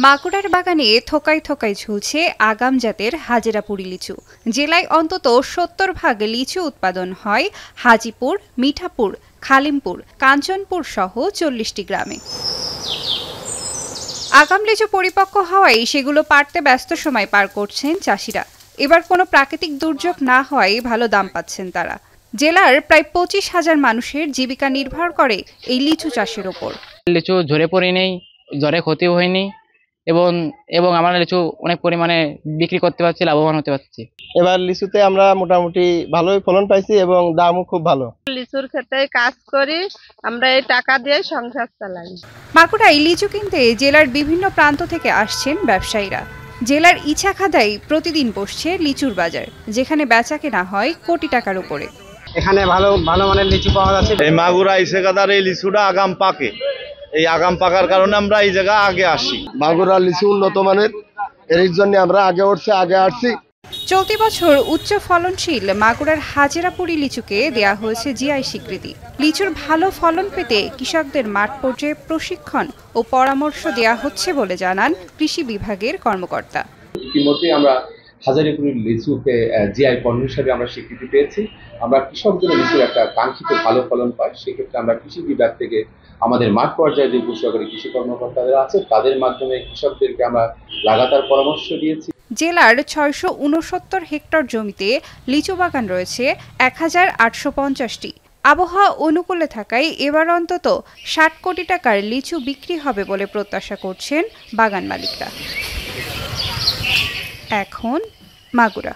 মাগুরার বাগানে থোকায় থোকায় ঝুলছে আগাম জাতের হাজেরাপুরি লিচু। জেলায় অন্তত ৭০% লিচু উৎপাদন হয় হাজীপুর, মিঠাপুর, খালিমপুর, কাঞ্চনপুর সহ ৪০টি গ্রামে। আগাম লিচু পরিপক্ক হওয়ায় সেগুলো পাড়তে ব্যস্ত সময় পার করছেন চাষিরা। এবার কোনো প্রাকৃতিক দুর্যোগ না হওয়ায় ভালো দাম পাচ্ছেন তারা। জেলার প্রায় ২৫,০০০ মানুষের জীবিকা নির্ভর করে এই লিচু চাষের ওপর। লিচু ঝরে পড়ে নেই, ঝড়ে ক্ষতি হয়নি এবং এবং আমরা লিচু অনেক পরিমাণে বিক্রি করতে পারছি, লাভবান হতে পারছি। এবার লিচুতে আমরা মোটামুটি ভালোই ফলন পাইছি এবং দামও খুব ভালো। লিচুর ক্ষেতে কাজ করি, আমরা এই টাকা দিয়ে সংসার চালাই। মাগুরায় লিচু কিনতে জেলার বিভিন্ন প্রান্ত থেকে আসছেন ব্যবসায়ীরা। জেলার ইছাখাদায় প্রতিদিন বসছে লিচুর বাজার, যেখানে বেচা কেনা হয় কোটি টাকার উপরে। এখানে ভালো ভালো মানের লিচু পাওয়া যাচ্ছে। এই মাগুরা ইছাখাদার এই লিচুটা আগাম পাকে, এই আগাম পাকার কারণে আমরা এই জায়গা আগে আসি। মাগুরা লিচু উন্নত মানের, এর জন্য আমরা আগে আসছি। চলতি বছর উচ্চ ফলনশীল মাগুরার হাজেরাপুরি লিচুকে দেয়া হয়েছে জিআই স্বীকৃতি। লিচুর ভালো ফলন পেতে কৃষকদের মাঠ পর্যায়ে প্রশিক্ষণ ও পরামর্শ দেয়া হচ্ছে বলে জানান কৃষি বিভাগের কর্মকর্তা। ইতিমধ্যে আমরা হাজারীপুরি লিচুকে জিআই পণ্য হিসাবে আমরা স্বীকৃতি পেয়েছি। আমরা কৃষকদের লিচুর একটা কাঙ্ক্ষিত ভালো ফলন পাই, সেক্ষেত্রে আমরা কৃষি বিভাগ থেকে আমাদের মাঠ পর্যায়ে যে উপসহকারী কৃষি কর্মকর্তারা আছে তাদের মাধ্যমে কৃষকদেরকে আমরা লাগাতার পরামর্শ দিয়েছি। জেলার ৬৬৯ হেক্টর জমিতে লিচু বাগান রয়েছে ১,৮৫০টি। আবহাওয়া অনুকূলে থাকায় এবার অন্তত ৬০ কোটি টাকার লিচু বিক্রি হবে বলে প্রত্যাশা করছেন বাগান মালিকরা। এখন মাগুরা।